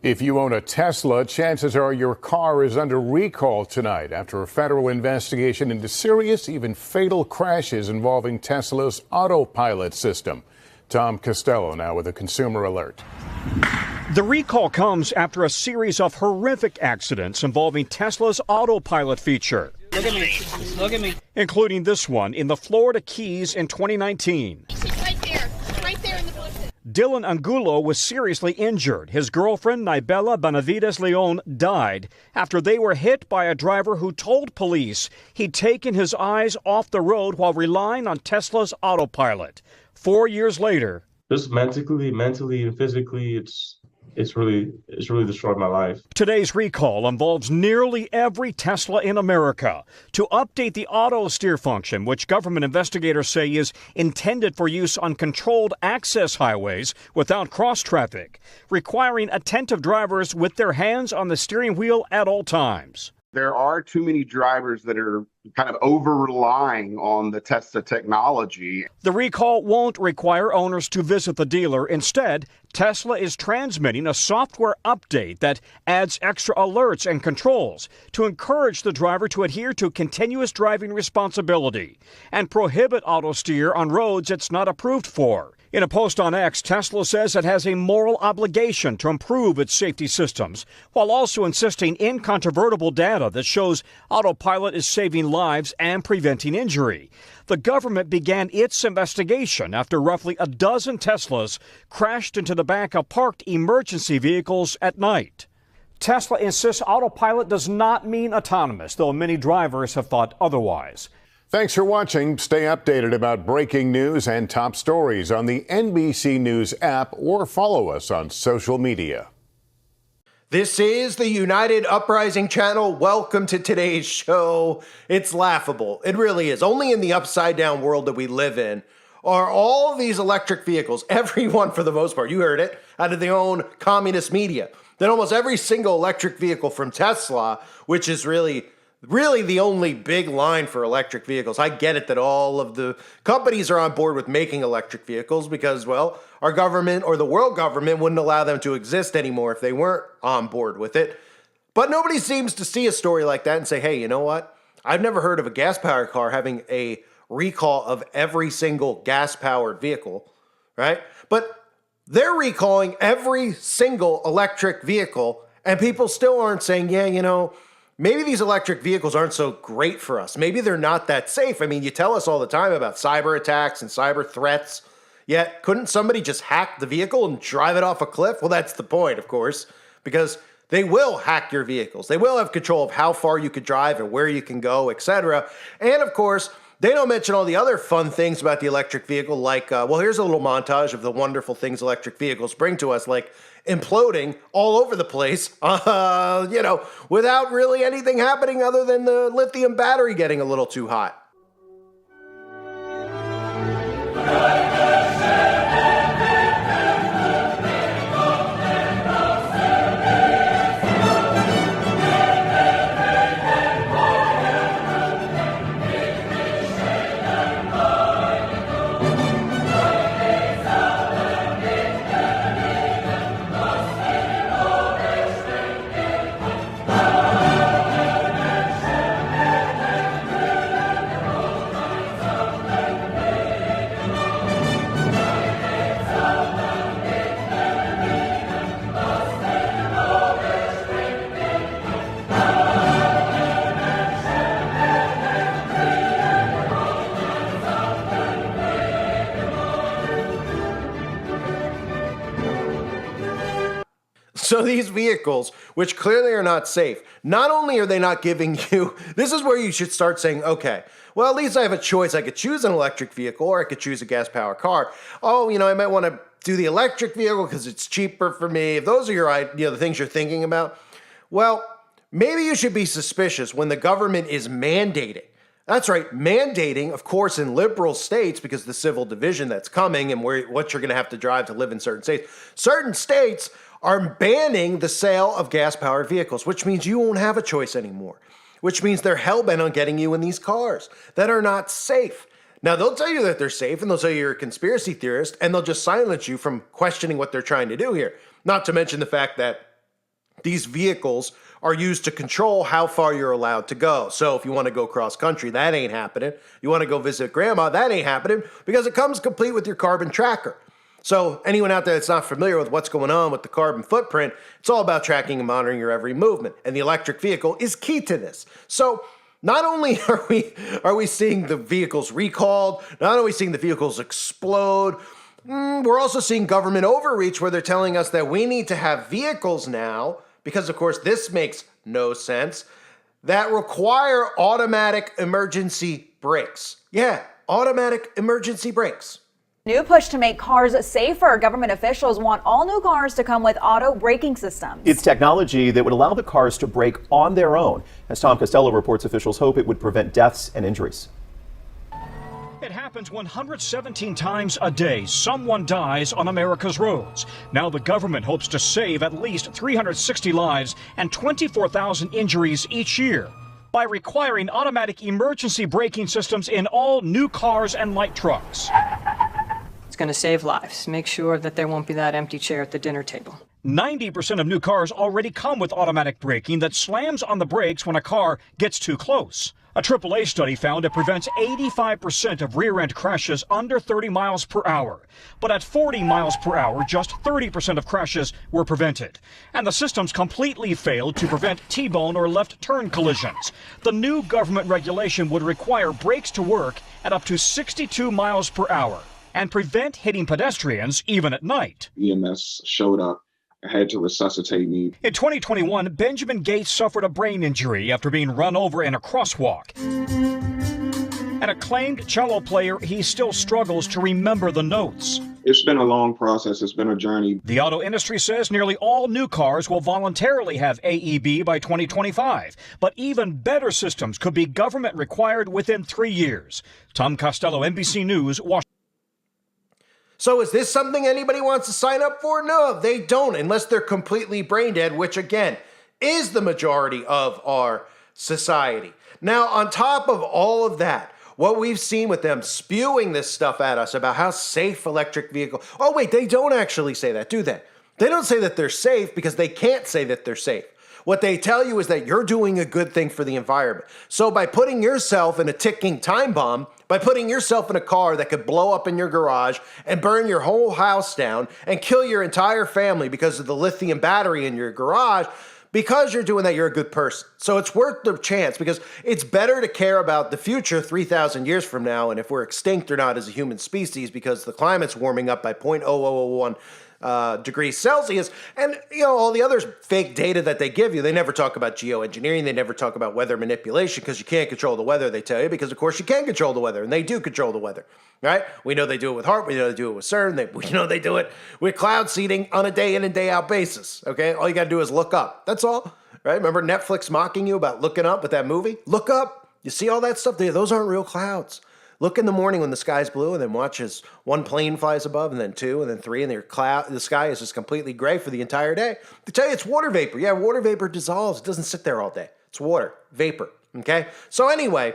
If you own a Tesla, chances are your car is under recall tonight after a federal investigation into serious, even fatal crashes involving Tesla's autopilot system. Tom Costello now with a consumer alert. The recall comes after a series of horrific accidents involving Tesla's autopilot feature. Look at me. Look at me. Including this one in the Florida Keys in 2019. Right there in the bushes. Dylan Angulo was seriously injured. His girlfriend, Nibela Benavides Leon, died after they were hit by a driver who told police he'd taken his eyes off the road while relying on Tesla's autopilot. 4 years later, just mentally and physically, it's really destroyed my life. Today's recall involves nearly every Tesla in America to update the auto steer function, which government investigators say is intended for use on controlled access highways without cross traffic, requiring attentive drivers with their hands on the steering wheel at all times. There are too many drivers that are kind of over-relying on the Tesla technology. The recall won't require owners to visit the dealer. Instead, Tesla is transmitting a software update that adds extra alerts and controls to encourage the driver to adhere to continuous driving responsibility and prohibit auto steer on roads it's not approved for. In a post on X, Tesla says it has a moral obligation to improve its safety systems, while also insisting incontrovertible data that shows autopilot is saving lives and preventing injury. The government began its investigation after roughly a dozen Teslas crashed into the back of parked emergency vehicles at night. Tesla insists autopilot does not mean autonomous, though many drivers have thought otherwise. Thanks for watching. Stay updated about breaking news and top stories on the NBC News app or follow us on social media. This is the United Uprising channel. Welcome to today's show. It's laughable. It really is. Only in the upside down world that we live in are all of these electric vehicles, everyone for the most part, you heard it, out of their own communist media. Then almost every single electric vehicle from Tesla, which is really the only big line for electric vehicles. I get it that all of the companies are on board with making electric vehicles because, well, our government or the world government wouldn't allow them to exist anymore if they weren't on board with it. But nobody seems to see a story like that and say, hey, you know what? I've never heard of a gas-powered car having a recall of every single gas-powered vehicle, right? But they're recalling every single electric vehicle, and people still aren't saying, yeah, you know, maybe these electric vehicles aren't so great for us. Maybe they're not that safe. I mean, you tell us all the time about cyber attacks and cyber threats, yet couldn't somebody just hack the vehicle and drive it off a cliff? Well, that's the point, of course, because they will hack your vehicles. They will have control of how far you could drive and where you can go, etc. And, of course, they don't mention all the other fun things about the electric vehicle, like, well, here's a little montage of the wonderful things electric vehicles bring to us, like imploding all over the place, without really anything happening other than the lithium battery getting a little too hot. So these vehicles, which clearly are not safe, not only are they not giving you, this is where you should start saying, okay, well, at least I have a choice. I could choose an electric vehicle or I could choose a gas-powered car. Oh, I might want to do the electric vehicle because it's cheaper for me. If those are the things you're thinking about, well, maybe you should be suspicious when the government is mandating. That's right, mandating, of course, in liberal states, because the civil division that's coming and what you're going to have to drive to live in certain states. Certain states are banning the sale of gas-powered vehicles, which means you won't have a choice anymore, which means they're hell-bent on getting you in these cars that are not safe. Now, they'll tell you that they're safe, and they'll say you're a conspiracy theorist, and they'll just silence you from questioning what they're trying to do here. Not to mention the fact that These vehicles are used to control how far you're allowed to go. So if you want to go cross country, that ain't happening. You want to go visit grandma, that ain't happening because it comes complete with your carbon tracker. So anyone out there that's not familiar with what's going on with the carbon footprint, it's all about tracking and monitoring your every movement. And the electric vehicle is key to this. So not only are we seeing the vehicles recalled, not are we seeing the vehicles explode, we're also seeing government overreach where they're telling us that we need to have vehicles now, because of course this makes no sense, that require automatic emergency brakes. Yeah, automatic emergency brakes. New push to make cars safer. Government officials want all new cars to come with auto braking systems. It's technology that would allow the cars to brake on their own. As Tom Costello reports, officials hope it would prevent deaths and injuries. It happens 117 times a day. Someone dies on America's roads. Now the government hopes to save at least 360 lives and 24,000 injuries each year by requiring automatic emergency braking systems in all new cars and light trucks. It's going to save lives. Make sure that there won't be that empty chair at the dinner table. 90% of new cars already come with automatic braking that slams on the brakes when a car gets too close. A AAA study found it prevents 85% of rear-end crashes under 30 miles per hour. But at 40 miles per hour, just 30% of crashes were prevented. And the systems completely failed to prevent T-bone or left turn collisions. The new government regulation would require brakes to work at up to 62 miles per hour and prevent hitting pedestrians even at night. EMS showed up. Had to resuscitate me. In 2021, Benjamin Gates suffered a brain injury after being run over in a crosswalk. An acclaimed cello player, he still struggles to remember the notes. It's been a long process. It's been a journey. The auto industry says nearly all new cars will voluntarily have AEB by 2025. But even better systems could be government required within 3 years. Tom Costello, NBC News, Washington. So is this something anybody wants to sign up for? No, they don't, unless they're completely brain dead, which again is the majority of our society. Now, on top of all of that, what we've seen with them spewing this stuff at us about how safe electric vehicle. Oh, wait, they don't actually say that, do they? They don't say that they're safe because they can't say that they're safe. What they tell you is that you're doing a good thing for the environment. So by putting yourself in a ticking time bomb, by putting yourself in a car that could blow up in your garage and burn your whole house down and kill your entire family because of the lithium battery in your garage, because you're doing that, you're a good person. So it's worth the chance because it's better to care about the future 3,000 years from now and if we're extinct or not as a human species because the climate's warming up by 0.0001 degrees Celsius, and all the other fake data that they give you. They never talk about geoengineering. They never talk about weather manipulation because you can't control the weather, they tell you, because of course you can control the weather, and they do control the weather, right? We know they do it with HAARP. We know they do it with CERN. We know they do it with cloud seeding on a day in and day out basis, okay? All you got to do is look up. That's all, right? Remember Netflix mocking you about looking up with that movie? Look up. You see all that stuff? Those aren't real clouds. Look in the morning when the sky's blue and then watch as one plane flies above and then two and then three and the sky is just completely gray for the entire day. They tell you it's water vapor. Yeah, water vapor dissolves. It doesn't sit there all day. It's water, vapor, okay? So anyway,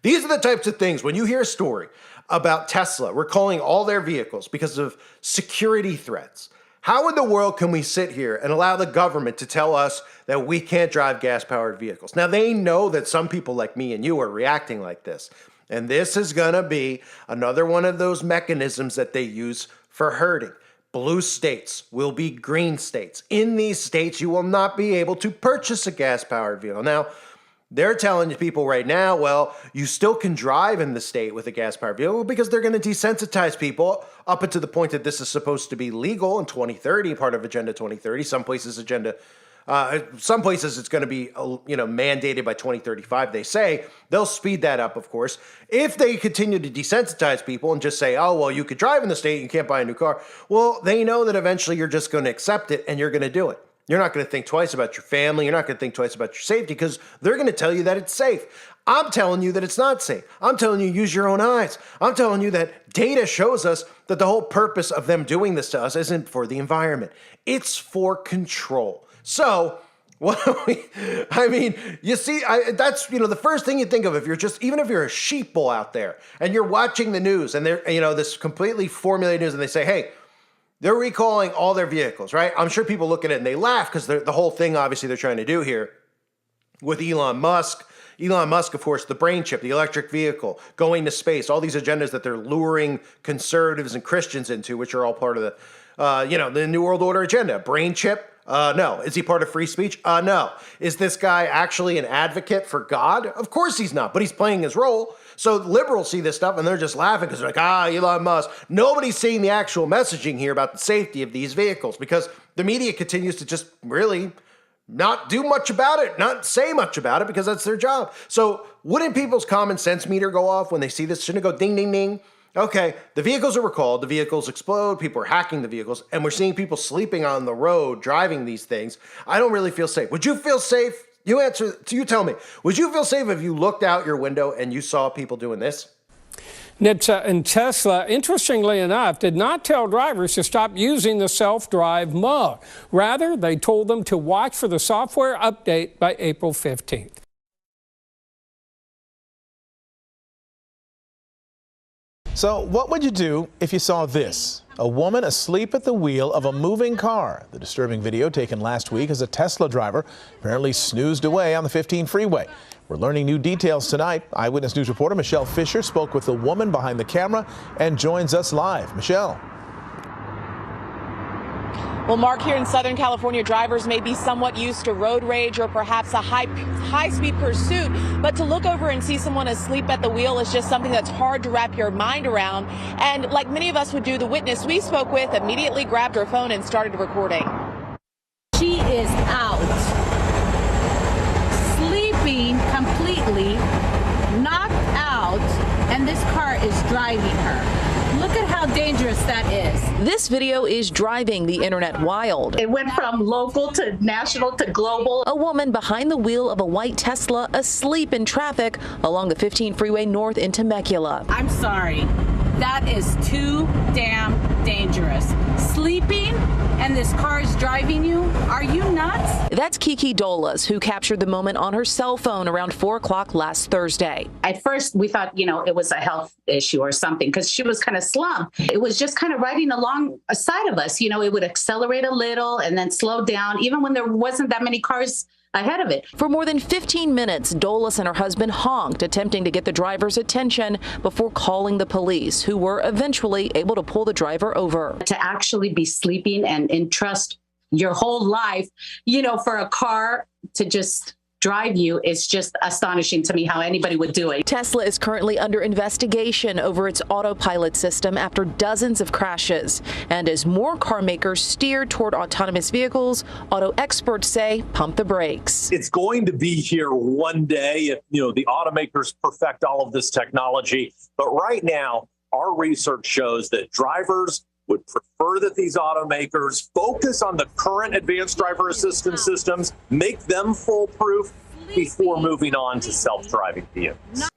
these are the types of things when you hear a story about Tesla recalling all their vehicles because of security threats. How in the world can we sit here and allow the government to tell us that we can't drive gas-powered vehicles? Now, they know that some people like me and you are reacting like this. And this is going to be another one of those mechanisms that they use for herding. Blue states will be green states. In these states, you will not be able to purchase a gas-powered vehicle. Now, they're telling people right now, well, you still can drive in the state with a gas-powered vehicle because they're going to desensitize people up until the point that this is supposed to be legal in 2030, part of Agenda 2030. Some places it's going to be, mandated by 2035, they say. They'll speed that up, of course. If they continue to desensitize people and just say, oh, well, you could drive in the state, you can't buy a new car. Well, they know that eventually you're just going to accept it and you're going to do it. You're not going to think twice about your family. You're not going to think twice about your safety because they're going to tell you that it's safe. I'm telling you that it's not safe. I'm telling you, use your own eyes. I'm telling you that data shows us that the whole purpose of them doing this to us isn't for the environment. It's for control. So, you see, that's, the first thing you think of if you're even if you're a sheeple out there and you're watching the news and they're, this completely formulated news and they say, hey, They're recalling all their vehicles, right? I'm sure people look at it and they laugh because the whole thing, obviously, they're trying to do here with Elon Musk. Elon Musk, of course, the brain chip, the electric vehicle, going to space, all these agendas that they're luring conservatives and Christians into, which are all part of the New World Order agenda. Brain chip? No. Is he part of free speech? No. Is this guy actually an advocate for God? Of course he's not, but he's playing his role. So liberals see this stuff and they're just laughing because they're like, Elon Musk. Nobody's seeing the actual messaging here about the safety of these vehicles because the media continues to just really not do much about it, not say much about it because that's their job. So wouldn't people's common sense meter go off when they see this? Shouldn't it go ding, ding, ding? Okay, the vehicles are recalled, the vehicles explode, people are hacking the vehicles, and we're seeing people sleeping on the road driving these things. I don't really feel safe. Would you feel safe? You tell me. Would you feel safe if you looked out your window and you saw people doing this? NHTSA and Tesla, interestingly enough, did not tell drivers to stop using the self-drive mode. Rather, they told them to watch for the software update by April 15th. So what would you do if you saw this? A woman asleep at the wheel of a moving car. The disturbing video taken last week as a Tesla driver apparently snoozed away on the 15 freeway. We're learning new details tonight. Eyewitness News reporter Michelle Fisher spoke with the woman behind the camera and joins us live. Michelle. Well, Mark, here in Southern California, drivers may be somewhat used to road rage or perhaps a high-speed pursuit, but to look over and see someone asleep at the wheel is just something that's hard to wrap your mind around. And like many of us would do, the witness we spoke with immediately grabbed her phone and started recording. She is out, sleeping completely, knocked out, and this car is driving her. Look at how dangerous that is. This video is driving the internet wild. It went from local to national to global. A woman behind the wheel of a white Tesla asleep in traffic along the 15 freeway north in Temecula. I'm sorry. That is too damn dangerous. Sleeping and this car is driving you? Are you nuts? That's Kiki Dolas, who captured the moment on her cell phone around 4 o'clock last Thursday. At first, we thought, it was a health issue or something because she was kind of slumped. It was just kind of riding along a side of us. It would accelerate a little and then slow down, even when there wasn't that many cars ahead of it. For more than 15 minutes, Dolas and her husband honked, attempting to get the driver's attention before calling the police, who were eventually able to pull the driver over. To actually be sleeping and entrust your whole life, for a car to just drive you is just astonishing to me how anybody would do it. Tesla is currently under investigation over its autopilot system after dozens of crashes. And as more car makers steer toward autonomous vehicles, auto experts say pump the brakes. It's going to be here one day if, the automakers perfect all of this technology. But right now, our research shows that drivers would prefer that these automakers focus on the current advanced driver assistance systems, make them foolproof before moving on to self-driving vehicles.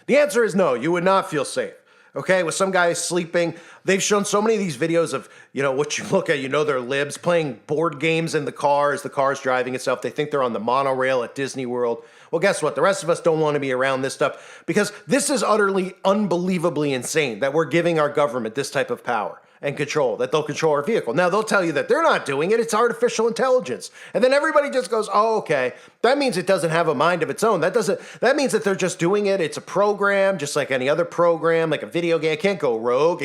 The answer is no, you would not feel safe. Okay, with some guy sleeping. They've shown so many of these videos of, what you look at, their libs playing board games in the car as the car's driving itself. They think they're on the monorail at Disney World. Well, guess what? The rest of us don't want to be around this stuff because this is utterly unbelievably insane that we're giving our government this type of power and control, that they'll control our vehicle. Now, they'll tell you that they're not doing it. It's artificial intelligence. And then everybody just goes, oh, okay. That means it doesn't have a mind of its own. That means that they're just doing it. It's a program, just like any other program, like a video game. It can't go rogue.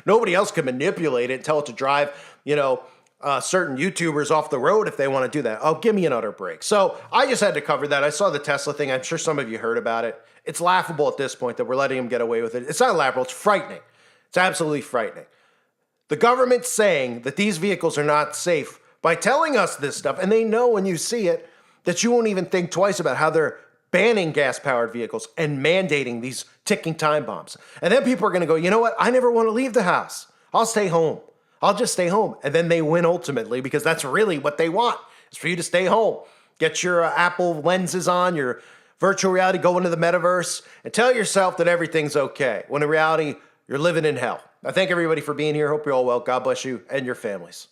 Nobody else can manipulate it and tell it to drive, certain YouTubers off the road if they want to do that. Oh, give me an utter break. So I just had to cover that. I saw the Tesla thing. I'm sure some of you heard about it. It's laughable at this point that we're letting them get away with it. It's not laughable. It's frightening. It's absolutely frightening. The government's saying that these vehicles are not safe by telling us this stuff, and they know when you see it that you won't even think twice about how they're banning gas-powered vehicles and mandating these ticking time bombs. And then people are going to go, you know what? I never want to leave the house. I'll stay home. I'll just stay home. And then they win ultimately because that's really what they want, is for you to stay home. Get your Apple lenses on, your virtual reality, go into the metaverse, and tell yourself that everything's okay, when in reality, you're living in hell. I thank everybody for being here. Hope you're all well. God bless you and your families.